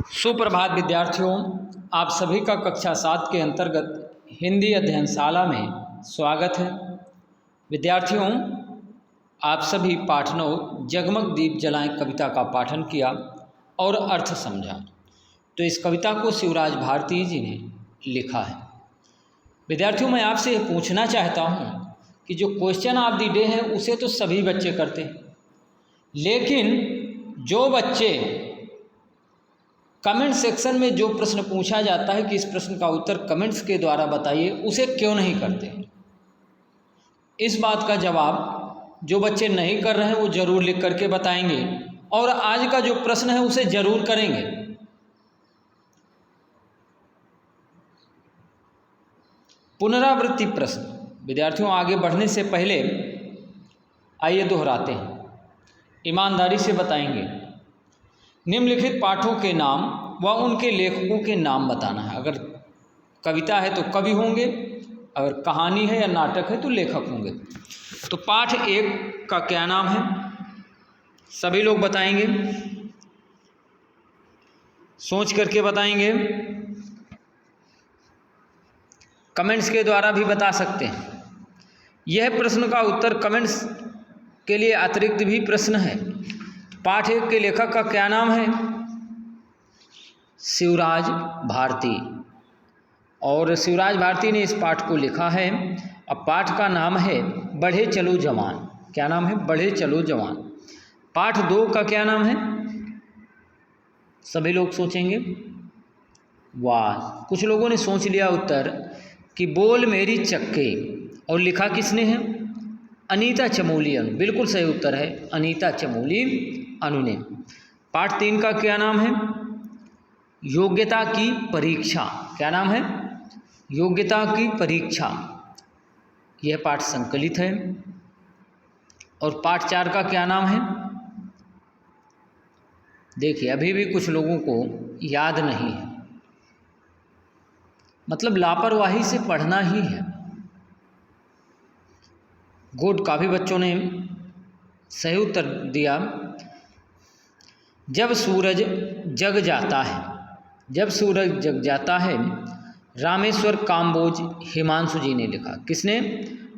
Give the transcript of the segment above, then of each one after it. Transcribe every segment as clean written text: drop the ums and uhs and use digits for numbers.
सुप्रभात विद्यार्थियों, आप सभी का कक्षा 7 के अंतर्गत हिंदी अध्ययनशाला में स्वागत है। विद्यार्थियों, आप सभी पाठ 9 जगमग दीप जलाएं कविता का पाठन किया और अर्थ समझा। तो इस कविता को शिवराज भारती जी ने लिखा है। विद्यार्थियों, मैं आपसे यह पूछना चाहता हूँ कि जो क्वेश्चन ऑफ द डे है उसे तो सभी बच्चे करते हैं, लेकिन जो बच्चे कमेंट सेक्शन में जो प्रश्न पूछा जाता है कि इस प्रश्न का उत्तर कमेंट्स के द्वारा बताइए, उसे क्यों नहीं करते? इस बात का जवाब जो बच्चे नहीं कर रहे हैं वो जरूर लिख करके बताएंगे और आज का जो प्रश्न है उसे जरूर करेंगे। पुनरावृत्ति प्रश्न। विद्यार्थियों, आगे बढ़ने से पहले आइए दोहराते हैं, ईमानदारी से बताएंगे। निम्नलिखित पाठों के नाम व उनके लेखकों के नाम बताना है। अगर कविता है तो कवि होंगे, अगर कहानी है या नाटक है तो लेखक होंगे। तो पाठ 1 का क्या नाम है सभी लोग बताएंगे, सोच करके बताएंगे, कमेंट्स के द्वारा भी बता सकते हैं। यह प्रश्न का उत्तर कमेंट्स के लिए अतिरिक्त भी प्रश्न है। पाठ 1 के लेखक का क्या नाम है? शिवराज भारती। और शिवराज भारती ने इस पाठ को लिखा है। अब पाठ का नाम है बढ़े चलो जवान। क्या नाम है? बढ़े चलो जवान। पाठ 2 का क्या नाम है? सभी लोग सोचेंगे। वाह, कुछ लोगों ने सोच लिया उत्तर कि बोल मेरी चक्के, और लिखा किसने है? अनीता चमोली अनु। बिल्कुल सही उत्तर है अनीता चमोली अनु ने। पाठ 3 का क्या नाम है? योग्यता की परीक्षा। क्या नाम है? योग्यता की परीक्षा। यह पाठ संकलित है। और पाठ 4 का क्या नाम है? देखिए, अभी भी कुछ लोगों को याद नहीं है, मतलब लापरवाही से पढ़ना ही है। गुड, काफ़ी बच्चों ने सही उत्तर दिया। जब सूरज जग जाता है। जब सूरज जग जाता है, रामेश्वर काम्बोज हिमांशु जी ने लिखा। किसने?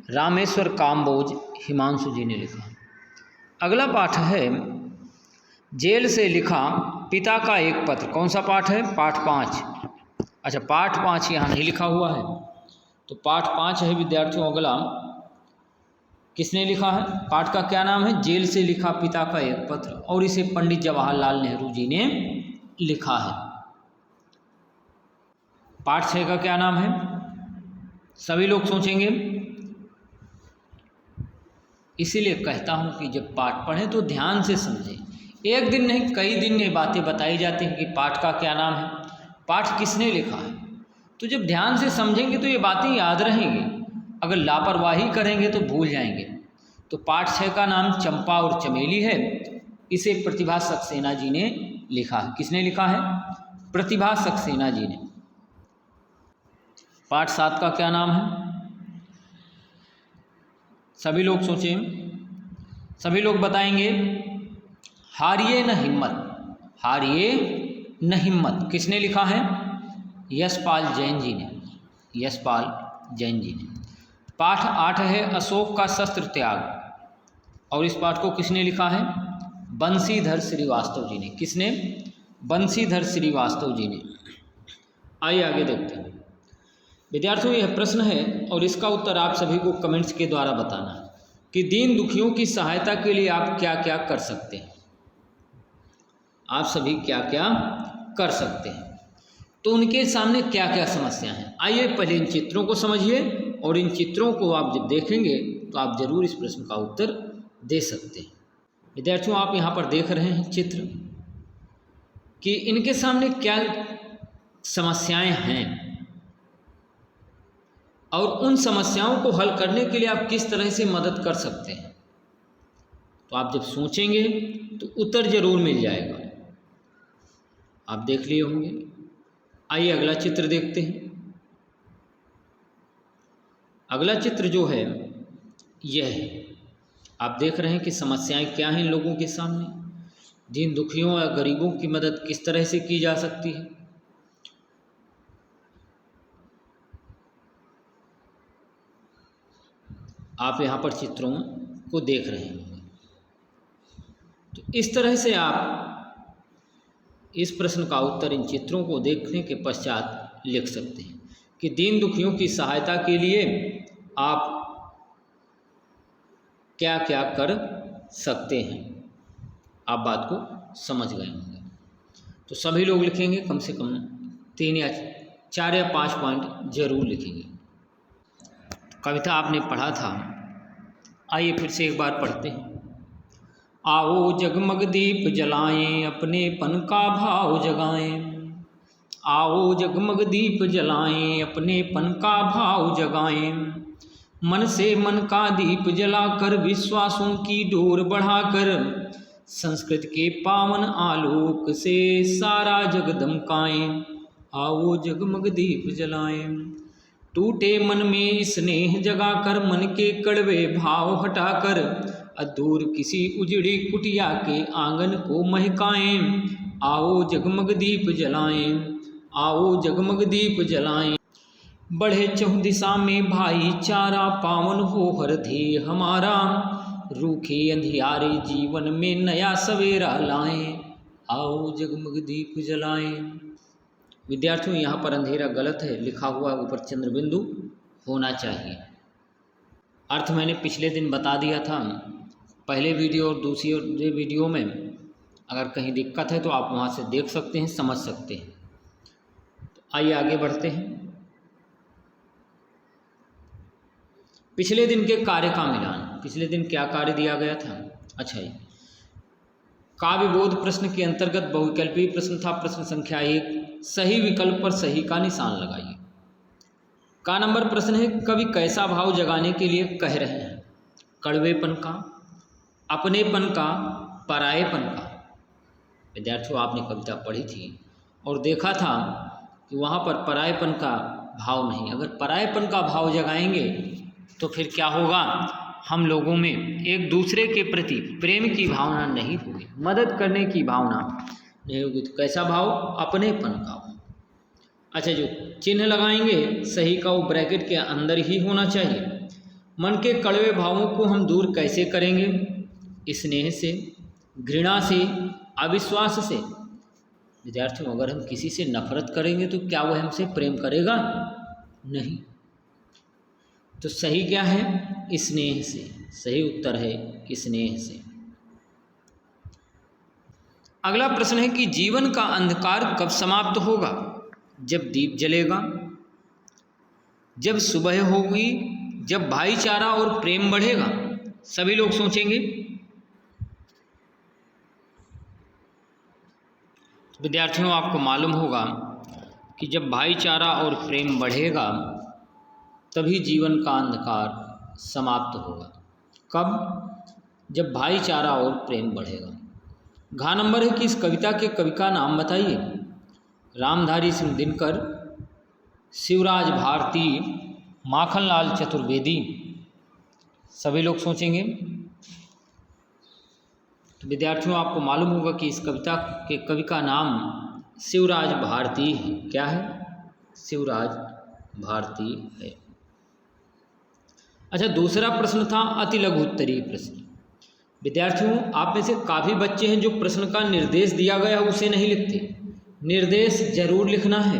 रामेश्वर काम्बोज हिमांशु जी ने लिखा। अगला पाठ है जेल से लिखा पिता का एक पत्र। कौन सा पाठ है? पाठ 5। अच्छा, पाठ 5 यहाँ नहीं लिखा हुआ है, तो पाठ 5 है विद्यार्थियों। अगला किसने लिखा है? पाठ का क्या नाम है? जेल से लिखा पिता का एक पत्र, और इसे पंडित जवाहरलाल नेहरू जी ने लिखा है। पाठ 6 का क्या नाम है? सभी लोग सोचेंगे। इसीलिए कहता हूं कि जब पाठ पढ़ें तो ध्यान से समझें। एक दिन नहीं, कई दिन ये बातें बताई जाती हैं कि पाठ का क्या नाम है, पाठ किसने लिखा है। तो जब ध्यान से समझेंगे तो ये बातें याद रहेंगी। अगर लापरवाही करेंगे तो भूल जाएंगे। तो पाठ 6 का नाम चंपा और चमेली है। इसे प्रतिभा सक्सेना जी ने लिखा है। किसने लिखा है? प्रतिभा सक्सेना जी ने। पाठ 7 का क्या नाम है? सभी लोग सोचें, सभी लोग बताएंगे। हारिए न हिम्मत। हारिए न हिम्मत किसने लिखा है? यशपाल जैन जी ने। यशपाल जैन जी ने। पाठ 8 है अशोक का शस्त्र त्याग, और इस पाठ को किसने लिखा है? बंशीधर श्रीवास्तव जी ने। किसने? बंशीधर श्रीवास्तव जी ने। आइए आगे देखते हैं। विद्यार्थियों, यह प्रश्न है और इसका उत्तर आप सभी को कमेंट्स के द्वारा बताना है कि दीन दुखियों की सहायता के लिए आप क्या क्या कर सकते हैं। आप सभी क्या क्या कर सकते हैं, तो उनके सामने क्या क्या समस्या हैं। आइए पहले इन चित्रों को समझिए, और इन चित्रों को आप जब देखेंगे तो आप जरूर इस प्रश्न का उत्तर दे सकते हैं। विद्यार्थियों, आप यहाँ पर देख रहे हैं चित्र कि इनके सामने क्या समस्याएं हैं, और उन समस्याओं को हल करने के लिए आप किस तरह से मदद कर सकते हैं। तो आप जब सोचेंगे तो उत्तर जरूर मिल जाएगा। आप देख लिए होंगे। आइए अगला चित्र देखते हैं। अगला चित्र जो है यह है। आप देख रहे हैं कि समस्याएं क्या हैं लोगों के सामने। दीन दुखियों या गरीबों की मदद किस तरह से की जा सकती है। आप यहाँ पर चित्रों को देख रहे होंगे। तो इस तरह से आप इस प्रश्न का उत्तर इन चित्रों को देखने के पश्चात लिख सकते हैं कि दीन दुखियों की सहायता के लिए आप क्या क्या कर सकते हैं। आप बात को समझ गए होंगे। तो सभी लोग लिखेंगे, कम से कम 3 या 4 या 5 पॉइंट जरूर लिखेंगे। कविता आपने पढ़ा था, आइए फिर से एक बार पढ़ते हैं। आओ जगमग दीप जलाएं, अपनेपन का भाव जगाएं। आओ जगमग दीप जलाएं, अपनेपन का भाव जगाएं। मन से मन का दीप जलाकर, विश्वासों की डोर बढ़ाकर, संस्कृत के पावन आलोक से सारा जग दमकाएं। आओ जगमग दीप जलाएं। टूटे मन में स्नेह जगाकर, मन के कड़वे भाव हटाकर, दूर किसी उजड़ी कुटिया के आंगन को महकाएं। आओ जगमग दीप जलाएं। आओ जगमग दीप जलाएं। बढ़े चहुदिशा में भाईचारा, पावन हो हर ध्येय हमारा। रूखे अंधियारे जीवन में नया सवेरा लाएं। आओ जगमग दीप जलाएं। विद्यार्थियों, यहाँ पर अंधेरा गलत है, लिखा हुआ ऊपर चंद्र बिंदु होना चाहिए। अर्थ मैंने पिछले दिन बता दिया था पहले वीडियो और दूसरे वीडियो में। अगर कहीं दिक्कत है तो आप वहाँ से देख सकते हैं, समझ सकते हैं। तो आइए आगे बढ़ते हैं। पिछले दिन के कार्य का मिलान। पिछले दिन क्या कार्य दिया गया था? अच्छा, ये काव्यबोध प्रश्न के अंतर्गत बहुविकल्पीय प्रश्न था। प्रश्न संख्या 1, सही विकल्प पर सही का निशान लगाइए। का नंबर प्रश्न है, कवि कैसा भाव जगाने के लिए कह रहे हैं? कड़वेपन का, अपनेपन का, परायेपन का। विद्यार्थियों, आपने कविता पढ़ी थी और देखा था कि वहाँ पर परायेपन का भाव नहीं। अगर परायेपन का भाव जगाएंगे तो फिर क्या होगा? हम लोगों में एक दूसरे के प्रति प्रेम की भावना नहीं होगी, मदद करने की भावना नहीं होगी। तो कैसा भाव? अपनेपन का भाव। अच्छा, जो चिन्ह लगाएंगे सही का, वो ब्रैकेट के अंदर ही होना चाहिए। मन के कड़वे भावों को हम दूर कैसे करेंगे? स्नेह से, घृणा से, अविश्वास से। विद्यार्थियों, अगर हम किसी से नफरत करेंगे तो क्या वह हमसे प्रेम करेगा? नहीं। तो सही क्या है? स्नेह से। सही उत्तर है स्नेह से। अगला प्रश्न है कि जीवन का अंधकार कब समाप्त होगा? जब दीप जलेगा, जब सुबह होगी, जब भाईचारा और प्रेम बढ़ेगा। सभी लोग सोचेंगे। विद्यार्थियों, आपको मालूम होगा कि जब भाईचारा और प्रेम बढ़ेगा तभी जीवन का अंधकार समाप्त होगा। कब? जब भाईचारा और प्रेम बढ़ेगा। घ नंबर है कि इस कविता के कवि का नाम बताइए। रामधारी सिंह दिनकर, शिवराज भारती, माखनलाल चतुर्वेदी। सभी लोग सोचेंगे। तो विद्यार्थियों, आपको मालूम होगा कि इस कविता के कवि का नाम शिवराज भारती है। क्या है? शिवराज भारती है। अच्छा, दूसरा प्रश्न था अति लघु उत्तरीय प्रश्न। विद्यार्थियों, आप में से काफ़ी बच्चे हैं जो प्रश्न का निर्देश दिया गया उसे नहीं लिखते। निर्देश जरूर लिखना है।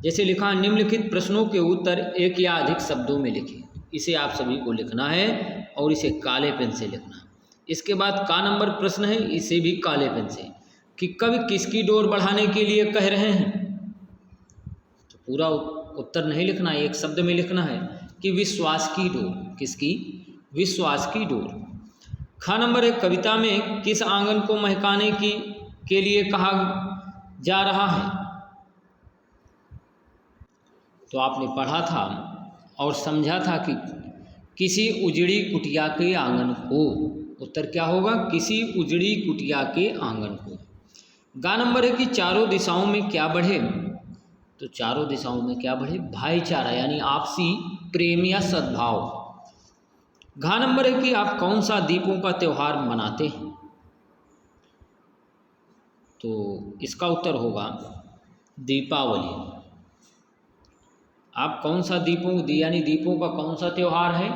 जैसे लिखा, निम्नलिखित प्रश्नों के उत्तर एक या अधिक शब्दों में लिखें। इसे आप सभी को लिखना है और इसे काले पेन से लिखना है। इसके बाद का नंबर प्रश्न है, इसे भी काले पेन से, कि कवि किसकी डोर बढ़ाने के लिए कह रहे हैं। तो पूरा उत्तर नहीं लिखना है, एक शब्द में लिखना है कि विश्वास की डोर। किसकी? विश्वास की डोर। ख नंबर है, कविता में किस आंगन को महकाने के लिए कहा जा रहा है? तो आपने पढ़ा था और समझा था कि किसी उजड़ी कुटिया के आंगन को। उत्तर क्या होगा? किसी उजड़ी कुटिया के आंगन को। गा नंबर है कि चारों दिशाओं में क्या बढ़े? तो चारों दिशाओं में क्या बढ़े? भाईचारा, यानी आपसी प्रेम या सद्भाव। घा नंबर है कि आप कौन सा दीपों का त्यौहार मनाते हैं? तो इसका उत्तर होगा दीपावली। आप कौन सा यानी दीपों का कौन सा त्यौहार है?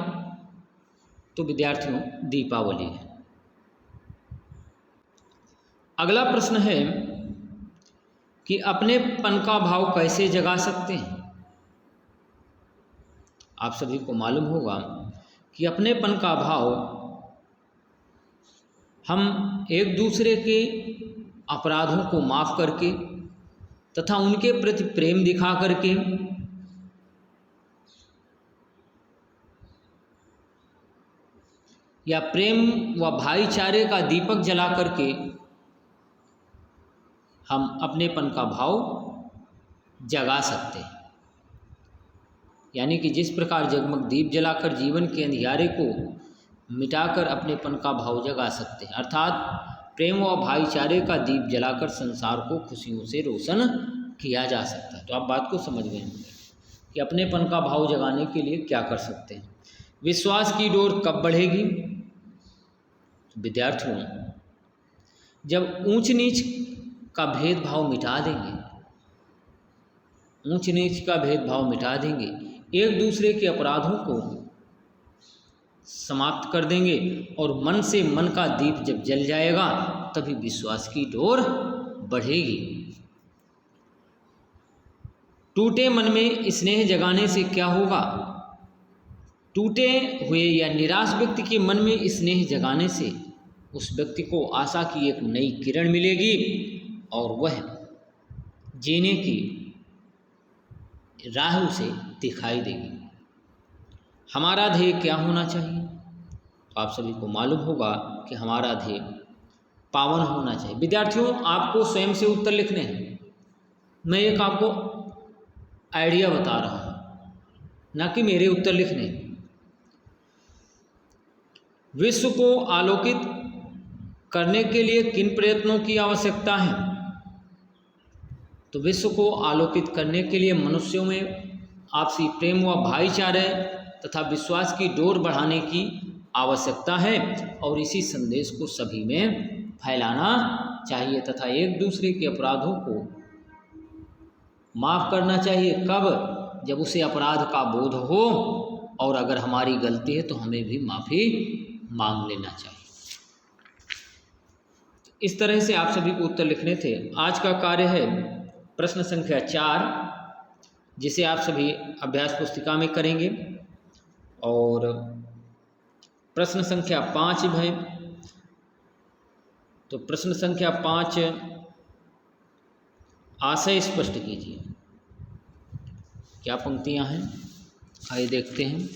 तो विद्यार्थियों दीपावली है। अगला प्रश्न है कि अपनेपन का भाव कैसे जगा सकते हैं? आप सभी को मालूम होगा कि अपनेपन का भाव हम एक दूसरे के अपराधों को माफ़ करके तथा उनके प्रति प्रेम दिखा करके या प्रेम व भाईचारे का दीपक जला करके हम अपनेपन का भाव जगा सकते हैं। यानी कि जिस प्रकार जगमग दीप जलाकर जीवन के अंधियारे को मिटाकर अपनेपन का भाव जगा सकते हैं, अर्थात प्रेम व भाईचारे का दीप जलाकर संसार को खुशियों से रोशन किया जा सकता है। तो आप बात को समझ गए होंगे कि अपनेपन का भाव जगाने के लिए क्या कर सकते हैं। विश्वास की डोर कब बढ़ेगी? विद्यार्थियों, जब ऊंच नीच का भेदभाव मिटा देंगे, ऊंच नीच का भेदभाव मिटा देंगे, एक दूसरे के अपराधों को समाप्त कर देंगे और मन से मन का दीप जब जल जाएगा तभी विश्वास की डोर बढ़ेगी। टूटे मन में स्नेह जगाने से क्या होगा? टूटे हुए या निराश व्यक्ति के मन में स्नेह जगाने से उस व्यक्ति को आशा की एक नई किरण मिलेगी और वह जीने की राह उसे दिखाई देगी। हमारा ध्येय क्या होना चाहिए? तो आप सभी को मालूम होगा कि हमारा ध्येय पावन होना चाहिए। विद्यार्थियों, आपको स्वयं से उत्तर लिखने हैं। मैं एक आपको आइडिया बता रहा हूँ, ना कि मेरे उत्तर लिखने। विश्व को आलोकित करने के लिए किन प्रयत्नों की आवश्यकता है? तो विश्व को आलोकित करने के लिए मनुष्यों में आपसी प्रेम व भाईचारे तथा विश्वास की डोर बढ़ाने की आवश्यकता है और इसी संदेश को सभी में फैलाना चाहिए तथा एक दूसरे के अपराधों को माफ़ करना चाहिए। कब? जब उसे अपराध का बोध हो और अगर हमारी गलती है तो हमें भी माफ़ी मांग लेना चाहिए। इस तरह से आप सभी को उत्तर लिखने थे। आज का कार्य है प्रश्न संख्या 4, जिसे आप सभी अभ्यास पुस्तिका में करेंगे, और प्रश्न संख्या 5 है। तो प्रश्न संख्या 5, आशय स्पष्ट कीजिए। क्या पंक्तियां हैं, आइए देखते हैं।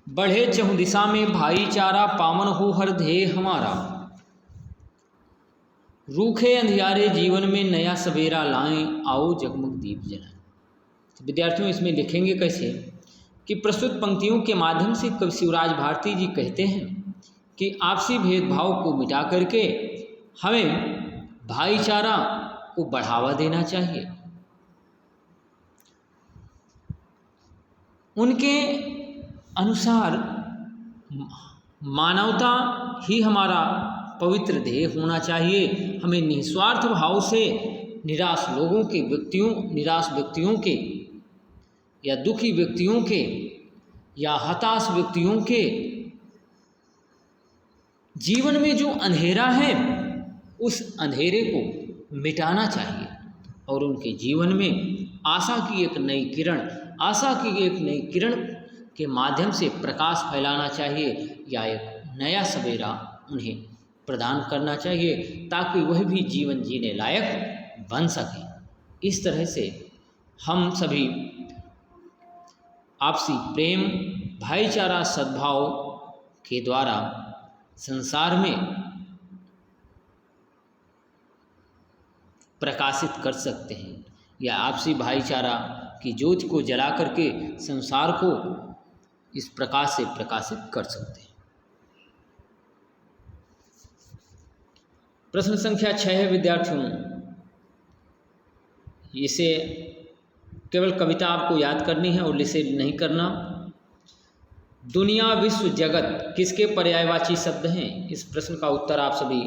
बढ़े चहुं दिशा में भाईचारा, पावन हो हर ध्येय हमारा। रूखे अंधियारे जीवन में नया सवेरा लाएं, आओ जगमग दीप जलाएं। तो विद्यार्थियों, इसमें लिखेंगे कैसे कि प्रस्तुत पंक्तियों के माध्यम से कवि शिवराज भारती जी कहते हैं कि आपसी भेदभाव को मिटा करके हमें भाईचारा को बढ़ावा देना चाहिए। उनके अनुसार मानवता ही हमारा पवित्र ध्येय होना चाहिए। हमें निस्वार्थ भाव से निराश व्यक्तियों के या दुखी व्यक्तियों के या हताश व्यक्तियों के जीवन में जो अंधेरा है उस अंधेरे को मिटाना चाहिए और उनके जीवन में आशा की एक नई किरण के माध्यम से प्रकाश फैलाना चाहिए या एक नया सवेरा उन्हें प्रदान करना चाहिए ताकि वह भी जीवन जीने लायक बन सके। इस तरह से हम सभी आपसी प्रेम, भाईचारा, सद्भाव के द्वारा संसार में प्रकाशित कर सकते हैं या आपसी भाईचारा की ज्योति को जला करके संसार को इस प्रकाश से प्रकाशित कर सकते हैं। प्रश्न संख्या 6 है विद्यार्थियों, इसे केवल कविता आपको याद करनी है और इसे नहीं करना। दुनिया, विश्व, जगत किसके पर्यायवाची शब्द हैं? इस प्रश्न का उत्तर आप सभी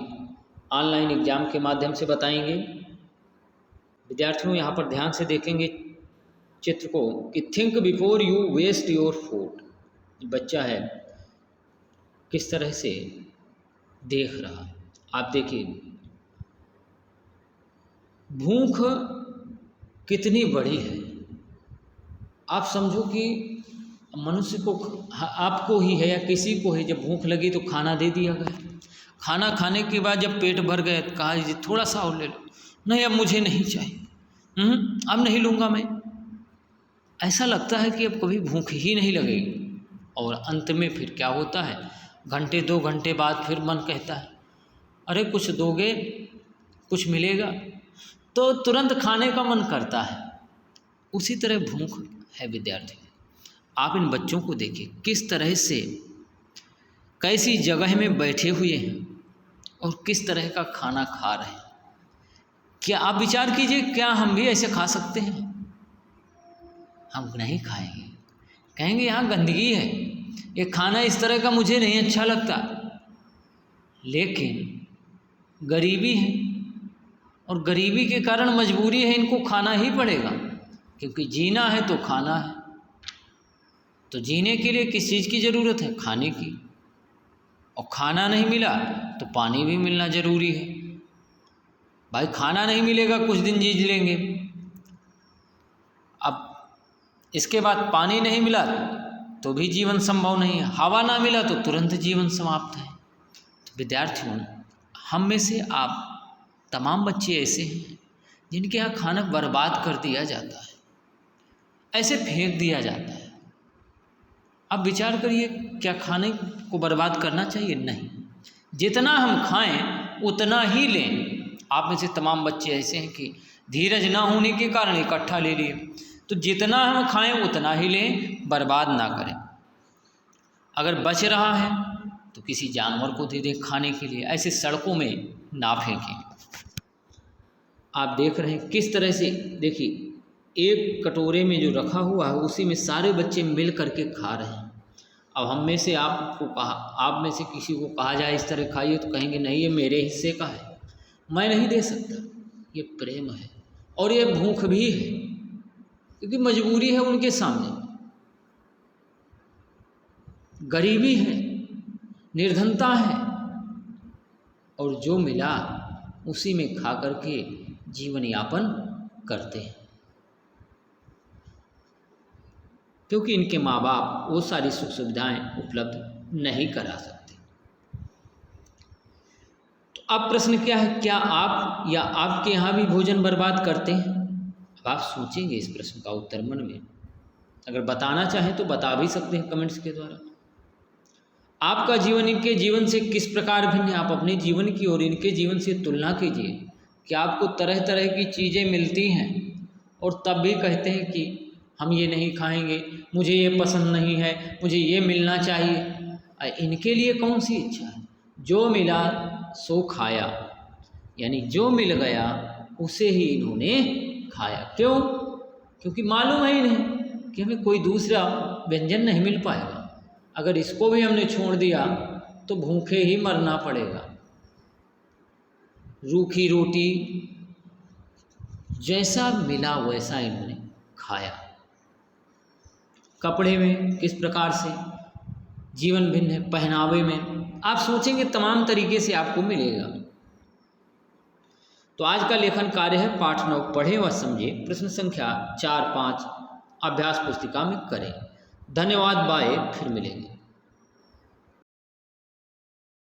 ऑनलाइन एग्जाम के माध्यम से बताएंगे। विद्यार्थियों यहाँ पर ध्यान से देखेंगे चित्र को कि think before you waste your food. बच्चा है किस तरह से देख रहा, आप देखिए भूख कितनी बड़ी है। आप समझो कि मनुष्य को, आपको ही है या किसी को है, जब भूख लगी तो खाना दे दिया गया, खाना खाने के बाद जब पेट भर गए तो कहा जी थोड़ा सा और ले लो, नहीं अब मुझे नहीं चाहिए, अब नहीं लूँगा मैं। ऐसा लगता है कि अब कभी भूख ही नहीं लगेगी। और अंत में फिर क्या होता है, घंटे 2 घंटे बाद फिर मन कहता है अरे कुछ दोगे, कुछ मिलेगा, तो तुरंत खाने का मन करता है। उसी तरह भूख है विद्यार्थी। आप इन बच्चों को देखिए किस तरह से, कैसी जगह में बैठे हुए हैं और किस तरह का खाना खा रहे हैं। क्या आप विचार कीजिए, क्या हम भी ऐसे खा सकते हैं? हम नहीं खाएंगे, कहेंगे यहाँ गंदगी है, ये खाना इस तरह का मुझे नहीं अच्छा लगता। लेकिन गरीबी है और गरीबी के कारण मजबूरी है, इनको खाना ही पड़ेगा, क्योंकि जीना है तो खाना है। तो जीने के लिए किस चीज़ की ज़रूरत है? खाने की। और खाना नहीं मिला तो पानी भी मिलना ज़रूरी है। भाई खाना नहीं मिलेगा, कुछ दिन जी लेंगे, अब इसके बाद पानी नहीं मिला तो भी जीवन संभव नहीं है, हवा ना मिला तो तुरंत जीवन समाप्त है। तो विद्यार्थियों, हम में से आप तमाम बच्चे ऐसे हैं जिनके यहाँ खाना बर्बाद कर दिया जाता है, ऐसे फेंक दिया जाता है। अब विचार करिए, क्या खाने को बर्बाद करना चाहिए? नहीं, जितना हम खाएं उतना ही लें। आप में से तमाम बच्चे ऐसे हैं कि धीरज ना होने के कारण इकट्ठा ले लिए, तो जितना हम खाएं उतना ही लें, बर्बाद ना करें। अगर बच रहा है तो किसी जानवर को दे दें खाने के लिए, ऐसे सड़कों में ना फेंकें। आप देख रहे हैं किस तरह से, देखिए एक कटोरे में जो रखा हुआ है उसी में सारे बच्चे मिल करके खा रहे हैं। अब हम में से आप में से किसी को कहा जाए इस तरह खाइए तो कहेंगे नहीं ये मेरे हिस्से का है, मैं नहीं दे सकता। ये प्रेम है और ये भूख भी है, क्योंकि मजबूरी है उनके सामने, गरीबी है, निर्धनता है, और जो मिला उसी में खा करके जीवन यापन करते हैं, क्योंकि इनके माँ बाप वो सारी सुख सुविधाएं उपलब्ध नहीं करा सकते। तो अब प्रश्न क्या है, क्या आप या आपके यहाँ भी भोजन बर्बाद करते हैं? अब आप सोचेंगे इस प्रश्न का उत्तर मन में, अगर बताना चाहें तो बता भी सकते हैं कमेंट्स के द्वारा। आपका जीवन इनके जीवन से किस प्रकार भिन्न है? आप अपने जीवन की और इनके जीवन से तुलना कीजिए। क्या आपको तरह तरह की चीज़ें मिलती हैं और तब भी कहते हैं कि हम ये नहीं खाएंगे, मुझे ये पसंद नहीं है, मुझे ये मिलना चाहिए। इनके लिए कौन सी इच्छा है? जो मिला सो खाया, यानी जो मिल गया उसे ही इन्होंने खाया। क्यों? क्योंकि मालूम है इन्हें कि हमें कोई दूसरा व्यंजन नहीं मिल पाएगा, अगर इसको भी हमने छोड़ दिया तो भूखे ही मरना पड़ेगा। रूखी रोटी जैसा मिला वैसा इन्होंने खाया। कपड़े में किस प्रकार से जीवन भिन्न है, पहनावे में आप सोचेंगे तमाम तरीके से आपको मिलेगा। तो आज का लेखन कार्य है पाठ 9 पढ़ें व समझें, प्रश्न संख्या 4, 5 अभ्यास पुस्तिका में करें। धन्यवाद, बाय, फिर मिलेंगे।